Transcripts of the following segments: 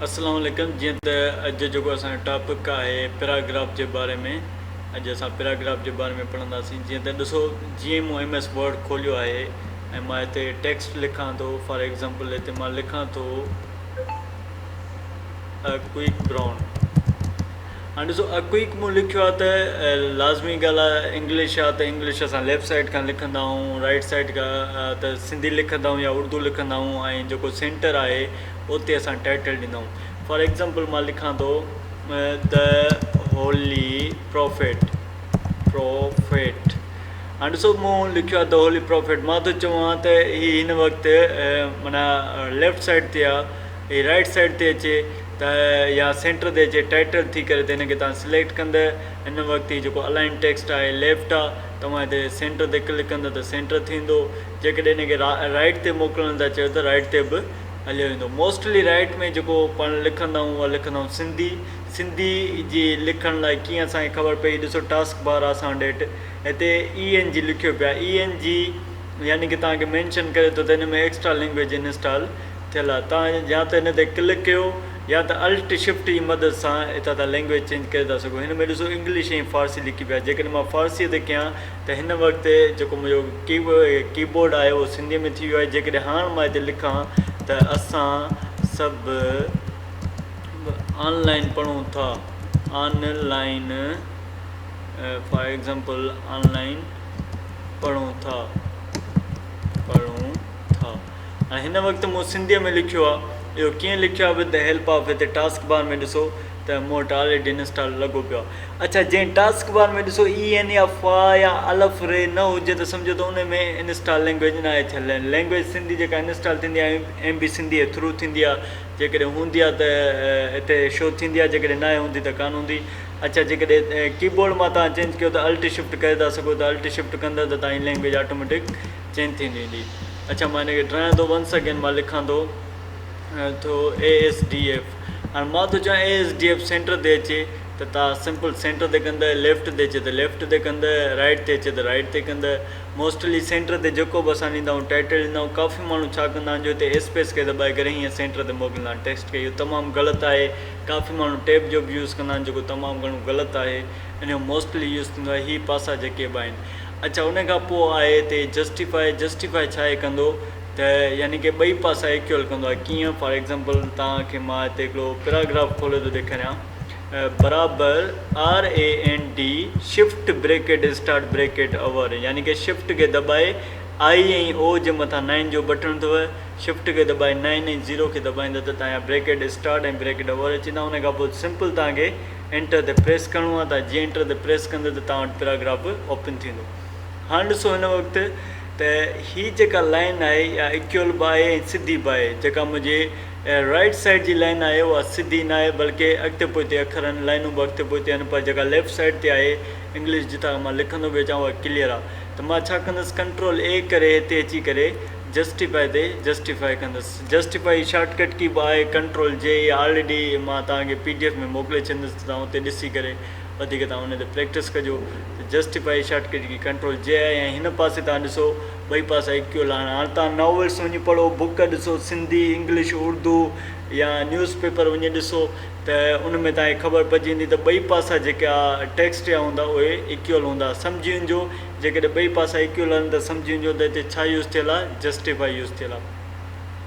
अस्सलाम वालेकुम। जीअं त अॼु जेको असांजो टॉपिक आहे पैराग्राफ जे बारे में, अॼु असां पैराग्राफ जे बारे में पढ़ंदासीं। जीअं त ॾिसो, जीअं मूं MS वर्ड खोलियो आहे ऐं मां हिते टेक्स्ट लिखां थो। फॉर एग्ज़ाम्पल हिते मां लिखां थो अ क्विक ब्राउन। हाणे ॾिसो, अ क्विक मूं लिखियो आहे त लाज़मी ॻाल्हि आहे, इंग्लिश आहे त इंग्लिश असां लेफ़्ट साइड खां लिखंदा आहियूं, राइट साइड खां त सिंधी लिखंदा आहियूं या उर्दू लिखंदा आहियूं, ऐं जेको सेंटर आहे उते असां टाइटल ॾींदा आहियूं। फॉर एग्ज़ाम्पल मां लिखां थो द होली प्रोफेट। हाणे ॾिसो, मूं लिखियो आहे द होली प्रोफेट। मां थो चवां त हीअ हिन वक़्तु माना लेफ़्ट साइड ते आहे, हीअ राइट साइड ते अचे त या सेंटर ते अचे टाइटल थी करे, त हिनखे तव्हां सिलेक्ट कंदा। हिन वक़्तु हीअ जेको अलाइन टेक्स्ट आहे लेफ़्ट आहे, तव्हां हिते सेंटर ते क्लिक कंदा त सेंटर थींदो। जेकॾहिं हिनखे राइट ते मोकिलण था चयो त राइट ते बि हलियो वेंदो। मोस्टली राइट में जेको पाण लिखंदा आहियूं उहा लिखंदा आहियूं सिंधी जी लिखण लाइ कीअं असांखे ख़बर पई। ॾिसो, टास्क बार आहे असां वटि, हिते ENG लिखियो पिया। ENG यानी कि तव्हांखे मैंशन करे थो त हिन में एक्स्ट्रा लैंग्वेज इंस्टॉल थियल आहे। तव्हां या त हिन ते क्लिक कयो या त अल्ट शिफ्ट जी मदद सां हितां तव्हां लैंग्वेज चेंज करे था सघो। हिन में ॾिसो इंग्लिश ऐं फ़ारसी लिखी पिया। जेकॾहिं मां फ़ारसीअ ते कयां त हिन वक़्तु जेको मुंहिंजो कीबोर्ड आहे उहो सिंधीअ में थी वियो आहे। जेकॾहिं हाणे मां हिते लिखां त असां सभु ऑनलाइन पढ़ूं था, ऑनलाइन फॉर एग्ज़ाम्पल ऑनलाइन पढ़ूं था। ऐं हिन वक़्तु मूं सिंधीअ में लिखियो आहे। इहो कीअं लिखियो आहे? विद द हेल्प ऑफ, हिते टास्क बार में ॾिसो त मूं वटि ऑलरेडी इंस्टॉल लॻो पियो आहे। अच्छा, जंहिं टास्क बार में ॾिसो EN या फा या अलफ रे न हुजे त सम्झो त उन में इंस्टॉल लैंग्वेज न आहे थियल। लैंग्वेज सिंधी जेका इंस्टॉल थींदी आहे MB सिंधी जे थ्रू थींदी आहे। जेकॾहिं हूंदी आहे त हिते शो थींदी आहे, जेकॾहिं न हूंदी त कान हूंदी। अच्छा, जेकॾहिं कीबोर्ड मां तव्हां चेंज कयो त अल्ट शिफ्ट करे था सघो, त अल्ट शिफ्ट कंदा त तव्हांजी लैंग्वेज ऑटोमेटिक चेंज थींदी वेंदी। अच्छा, मां हिनखे ड्रायां थो। वंस अगेन मां लिखां थो ASDF। हाणे मां थो चाहियां ASDF सेंटर ते अचे, त तव्हां सिंपल सेंटर ते कंदा, लेफ़्ट ते अचे त लेफ़्ट ते कंदा, राइट ते अचे त राइट ते कंदा। मोस्टली सेंटर ते जेको बि असां ॾींदा आहियूं टाइटल ॾींदा आहियूं। काफ़ी माण्हू छा कंदा आहिनि, जो हिते स्पेस खे दॿाए करे हीअं सेंटर ते मोकिलींदा आहिनि टेक्स्ट खे। इहो तमामु ग़लति आहे। काफ़ी माण्हू टैब जो बि यूज़ कंदा आहिनि, जेको तमामु घणो ग़लति आहे। इन जो मोस्टली यूज़ थींदो आहे हीअ पासा जेके बि आहिनि। अच्छा, उन खां पोइ आहे हिते जस्टिफाई छा आहे कंदो त यानी कि ॿई पासा इक्वल कंदो आहे। कीअं? फॉर एग्ज़ाम्पल तव्हांखे मां हिते हिकिड़ो पैराग्राफ खोले थो ॾेखारियां। बराबरि RAND shift bracket start bracket hour, यानी कि शिफ्ट खे दॿाए I ऐं O जे मथां 9 जो बटन अथव। शिफ्ट खे दॿाए 9 ऐं 0 खे दॿाईंदा त तव्हांजा ब्रेकेट स्टार्ट ऐं ब्रेकेट अवर अची वेंदा। उन खां पोइ सिंपल तव्हांखे एंटर ते प्रेस करिणो आहे। तव्हां जीअं एंटर ते प्रेस कंदो त तव्हां वटि पैराग्राफ ओपन थींदो। हाणे ॾिसो, हिन वक़्तु त हीअ जेका लाइन आहे या इक्वल बि आहे ऐं सिधी बि आहे। जेका मुंहिंजे राइट साइड जी लाइन आहे उहा सिधी न आहे, बल्कि अॻिते पोइते अखर आहिनि, लाइनूं बि अॻिते पोइते आहिनि। पर जेका लेफ़्ट साइड ते आहे इंग्लिश जितां मां लिखंदो बि अचां उहा क्लियर आहे। त मां छा कंदुसि, कंट्रोल A करे हिते अची करे जस्टिफाई ते जस्टिफाई कंदुसि। जस्टिफाई शॉर्टकट की बि आहे, कंट्रोल J। ऑलरेडी मां तव्हांखे PDF में मोकिले छॾींदुसि, तव्हां हुते ॾिसी करे वधीक तव्हां हुन ते प्रैक्टिस कजो। जस्टिफाई शॉर्टकट की कंट्रोल J आहे। ऐं हिन पासे तव्हां ॾिसो ॿई पासा इक्वल आहे। हाणे तव्हां नॉवेल्स वञी पढ़ो, बुक ॾिसो, सिंधी, इंग्लिश, उर्दू या न्यूज़ पेपर वञी ॾिसो त उन में तव्हांखे ख़बर पइजी वेंदी त ॿई पासा जेका टेक्स्ट जा हूंदा उहे इक्वल हूंदा। सम्झी वञिजो, जेकॾहिं ॿई पासा इक्वल आहिनि त सम्झी वञिजो त हिते छा यूज़ थियल आहे, जस्टिफाई यूज़ थियल आहे।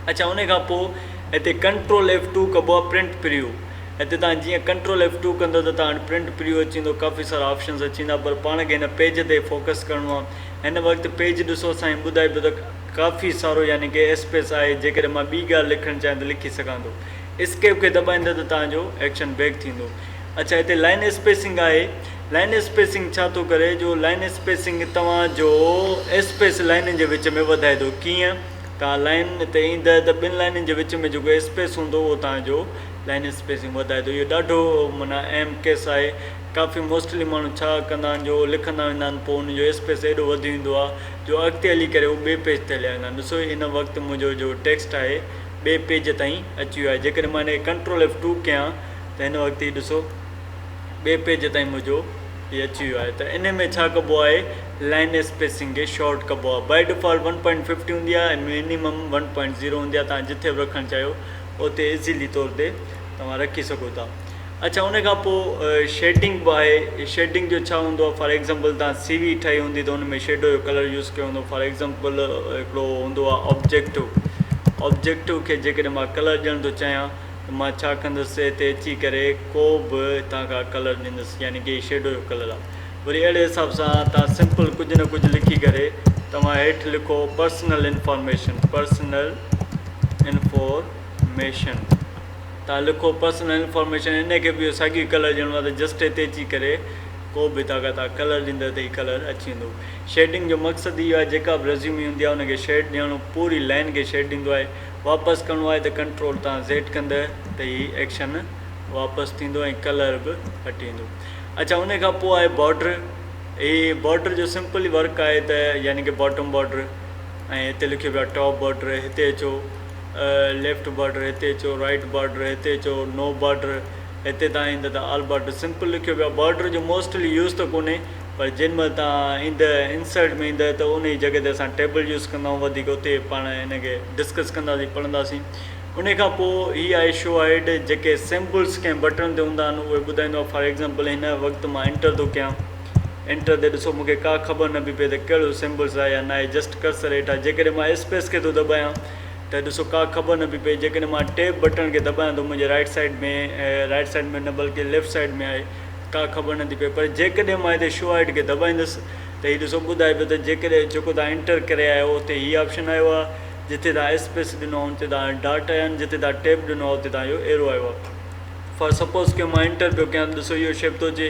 अच्छा, उन खां पोइ हिते कंट्रोल F2 कबो आहे प्रिंट प्रिव्यू। हिते तव्हां जीअं कंट्रोल F2 कंदो त तव्हां वटि प्रिंट प्रिव्यू अची वेंदो। काफ़ी सारा ऑप्शन्स अची वेंदा, पर पाण खे हिन पेज ते फोकस करिणो आहे। हिन वक़्तु पेज ॾिसो, असांखे ॿुधाए पियो त काफ़ी सारो यानी कि स्पेस आहे। जेकॾहिं मां ॿी ॻाल्हि लिखणु चाहियां त लिखी सघां थो। स्केप खे दॿाईंदा त तव्हांजो एक्शन बैक थींदो। अच्छा, हिते लाइन स्पेसिंग आहे। लाइन स्पेसिंग छा थो करे, जो लाइन स्पेसिंग तव्हांजो स्पेस लाइनुनि जे विच में वधाए थो। कीअं? तव्हां लाइन ते ईंदा त ॿिनि लाइनुनि जे विच में जेको स्पेस हूंदो उहो तव्हांजो लाइन स्पेसिंग वधाए थो। इहो ॾाढो माना अहम केस आहे। काफ़ी मोस्टली माण्हू छा कंदा आहिनि, जो लिखंदा वेंदा आहिनि, पोइ उनजो स्पेस एॾो वधी वेंदो आहे जो अॻिते हली करे उहो ॿिए पेज ते हलिया वेंदा आहिनि। ॾिसो, हिन वक़्तु मुंहिंजो जो टेक्स्ट आहे ॿिए पेज ताईं अची वियो आहे। जेकॾहिं मां हिन कंट्रोल F2 कयां त हिन वक़्तु ई ॾिसो ॿिए पेज ताईं मुंहिंजो इहे अची वियो आहे। त इन में छा कबो आहे, लाइन स्पेसिंग खे शॉर्ट कबो आहे। बाय डिफॉल्ट 1.50 हूंदी आहे ऐं मिनिमम 1.0 हूंदी आहे। तव्हां जिथे बि रखणु चाहियो उते इज़ीली तौर ते तव्हां रखी सघो था। अच्छा, उन खां पोइ शेडिंग बि आहे। शेडिंग जो छा हूंदो आहे, फॉर एग्ज़ाम्पल तव्हां CV ठाही हूंदी त उन में शेडो जो कलर यूज़ कयो हूंदो। फॉर एग्ज़ाम्पल हिकिड़ो हूंदो आहे ऑब्जेक्टिव खे जेकॾहिं मां कलर ॾियणु थो चाहियां त मां छा कंदुसि, हिते अची करे को बि तव्हांखां कलर ॾींदुसि, यानी की शेडो जो कलर आहे। वरी अहिड़े हिसाब सां तव्हां सिंपल कुझु न कुझु लिखी करे तव्हां हेठि लिखो पर्सनल इंफॉर्मेशन। तव्हां लिखो पर्सनल इंफॉर्मेशन, इन खे बि साॻी कलर ॾियणो आहे त जस्ट हिते अची करे को बि तव्हां कलर ॾींदव त हीउ कलर अची वेंदो। शेडिंग जो मक़सदु इहो आहे, जेका बि रेज़्यूमी हूंदी आहे उनखे शेड ॾियणो, पूरी लाइन खे शेड ॾींदो आहे। वापसि करिणो आहे त कंट्रोल तव्हां Z कंदव त हीउ एक्शन वापसि थींदो ऐं कलर बि हटी वेंदो। अच्छा, उन खां पोइ आहे बॉर्डर। हीअ बॉर्डर जो सिंपल वर्क आहे त यानी की बॉटम बॉर्डर, ऐं हिते लिखियो पियो आहे टॉप बॉर्डर, हिते अचो लेफ्ट बॉर्डर, हिते अचो राइट बॉर्डर, हिते अचो नो बॉर्डर, हिते तव्हां ईंदव त ऑल बॉर्डर। सिंपल लिखियो पियो आहे। बॉर्डर जो मोस्टली यूज़ त कोन्हे, पर जेॾी महिल तव्हां ईंदव इंसर्ट में ईंदव त उन जी जॻह ते असां टेबल यूज़ कंदा आहियूं वधीक, उते पाण हिनखे डिस्कस कंदासीं, पढ़ंदासीं। उन खां पोइ हीअ आहे शो हाइड। जेके सिंबल्स कंहिं बटन ते हूंदा आहिनि उहे ॿुधाईंदो आहे। फॉर एग्ज़ाम्पल हिन वक़्तु मां एंटर थो कयां, एंटर ते ॾिसो मूंखे का ख़बर न पई पए त कहिड़ो सिंबल्स आहे या न आहे, जस्ट कर्सर हेठां जेकॾहिं मां स्पेस खे थो दॿायां त ॾिसो का ख़बर न पई पए। जेकॾहिं मां टेप बटन खे दॿायां थो मुंहिंजे राइट साइड में न बल्कि लेफ़्ट साइड में आहे, का ख़बर नथी पए। पर जेकॾहिं मां हिते शो हाइड खे दॿाईंदुसि त हीउ ॾिसो ॿुधाए पियो त जेकॾहिं जेको तव्हां एंटर करे आया आहियो उते हीअ ऑप्शन आयो आहे, जिते तव्हां स्पेस ॾिनो आहे उते तव्हां डॉट आया आहिनि, जिते तव्हां टेप ॾिनो आहे उते तव्हांजो एरो आयो आहे। फॉर सपोज़ कि मां एंटर पियो कयां, ॾिसो इहो शेप थो अचे,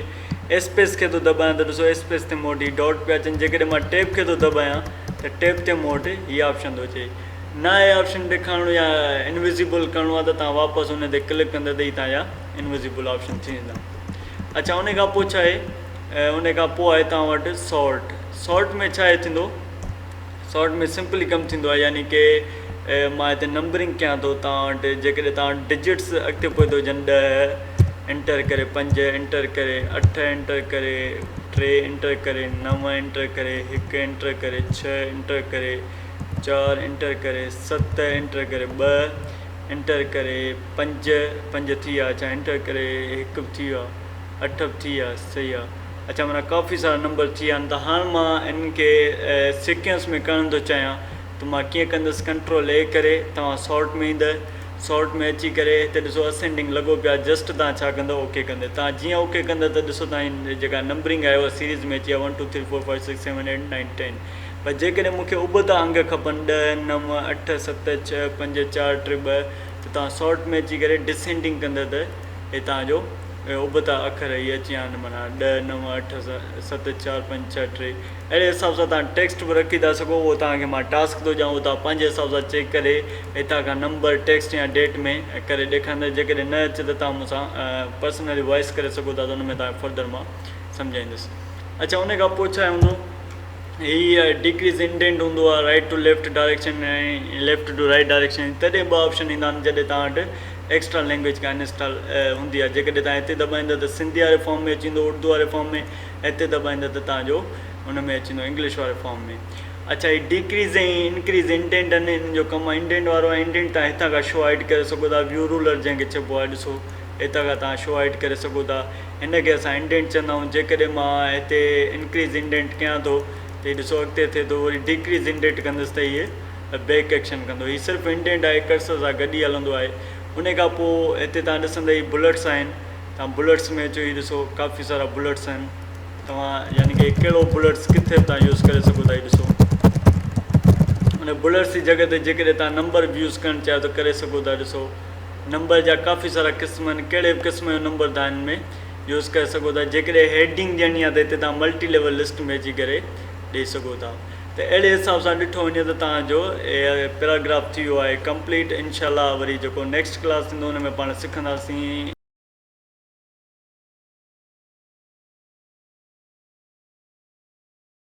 स्पेस खे थो दॿायां त ॾिसो स्पेस ते मूं वटि डॉट पिया अचनि। जेकॾहिं मां टेप खे थो दॿायां त टेप ते मूं वटि हीअ ऑप्शन थो अचे। न आहे ऑप्शन ॾेखारिणो या इनविज़िबल करिणो आहे त तव्हां वापसि हुन ते क्लिक कंदव त हीअ तव्हांजा इनविज़िबल ऑप्शन थी वेंदा। अच्छा, उन खां पोइ छा आहे, उन खां पोइ आहे तव्हां वटि सॉर्ट में छा आहे थींदो, सॉर्ट में सिंपली कमु थींदो आहे, यानी की मां हिते नंबरिंग कयां थो तव्हां वटि। जेकॾहिं तव्हां डिजिट्स अॻिते पोइ थो हुजनि, 10 एंटर करे, 5 एंटर करे, 8 एंटर करे, 3 एंटर करे, 9 एंटर करे, 1 एंटर करे, 6 एंटर करे, 4 एंटर करे, 7 एंटर करे, 2 एंटर करे, 5 थी विया। अच्छा, एंटर करे 1 बि थी वियो आहे, 8 बि थी विया, सही आहे। अच्छा, माना काफ़ी सारा नंबर थी विया आहिनि। त हाणे मां इनखे सीक्वेंस में करणु थो चाहियां त मां कीअं कंदुसि, कंट्रोल A करे तव्हां सॉर्ट में ईंदव, सॉर्ट में अची करे हिते ॾिसो असेंडिंग लॻो पियो आहे, जस्ट तव्हां छा कंदव ओके कंदव। तव्हां जीअं ओके कंदव त ॾिसो तव्हांजी जेका नंबरिंग आहे उहा सीरीज़ में अची आहे 1 2 3 4 5 6 7 8 9 10। पर जेकॾहिं मूंखे उबता अंग खपनि 10 9 8 7 6 5 4 3 2 त तव्हां सॉर्ट में अची करे डिसेंडिंग कंदव त हे तव्हांजो उबता अखर इहे अची विया आहिनि, माना 10 9 8 7 4 5 6 3। अहिड़े हिसाब सां तव्हां टेक्स्ट बि रखी था सघो, उहो तव्हांखे मां टास्क थो ॾियां, उहो तव्हां पंहिंजे हिसाब सां चेक करे हितां खां नंबर टेक्स्ट या डेट में करे ॾेखारींदा। जेकॾहिं न अचे त तव्हां मूंसां पर्सनली वॉइस करे सघो था, त हुन में तव्हांखे फर्दर मां सम्झाईंदुसि। अच्छा, उन खां पोइ छा हूंदो, हीअ डिक्रीज़ इंडेंट हूंदो आहे, राइट टू लेफ्ट डायरेक्शन ऐं लेफ्ट टू राइट डायरेक्शन। तॾहिं ॿ ऑप्शन ईंदा आहिनि जॾहिं तव्हां वटि एक्स्ट्रा लैंग्वेज का इंस्टॉल हूंदी आहे। जेकॾहिं तव्हां हिते दॿाईंदव त सिंधी वारे फॉर्म में अची वेंदो, उर्दू वारे फॉर्म में, हिते दॿाईंदव त तव्हांजो हुन में अची वेंदो इंग्लिश वारे फॉर्म में। अच्छा, हीअ डिक्रीज़ ऐं इंक्रीज़ इंडेंट आहिनि, हिन जो कमु आहे इंडेंट वारो आहे। इंडेंट तव्हां हितां खां शो हाइड करे सघो था, व्यू रूलर जंहिंखे चइबो आहे, ॾिसो हितां खां तव्हां शो हाइड करे सघो था। हिनखे असां इंडेंट चवंदा आहियूं। जेकॾहिं मां हिते इंक्रीज़ इंडेंट कयां थो त हीअ ॾिसो अॻिते थिए थो, वरी डिक्रीज़ इंडेंट कंदुसि त हीअ बैक एक्शन कंदो। हीअ सिर्फ़ु इंडेंट आहे, कर्सर सां गॾु ई हलंदो आहे। उन खां पोइ हिते तव्हां ॾिसंदा हीअ बुलेट्स आहिनि, तव्हां बुलेट्स में अचो, हीअ ॾिसो काफ़ी सारा बुलेट्स आहिनि। तव्हां यानी की कहिड़ो बुलेट्स किथे बि तव्हां यूज़ करे सघो था। हीअ ॾिसो उन बुलेट्स जी जॻह ते जेकॾहिं तव्हां नंबर बि यूज़ करणु चाहियो त करे सघो था। ॾिसो नंबर जा काफ़ी सारा क़िस्म आहिनि, कहिड़े बि क़िस्म जो नंबर तव्हां हिन में यूज़ करे सघो था। जेकॾहिं हेडिंग ॾियणी आहे त हिते तव्हां मल्टी लेवल लिस्ट में अची करे ॾेई सघो था। त अहिड़े हिसाब सां ॾिठो वञे त तव्हांजो पैराग्राफ थी वियो आहे कंप्लीट। इनशाला वरी जेको नेक्स्ट क्लास थींदो हुन में पाण सिखंदासीं।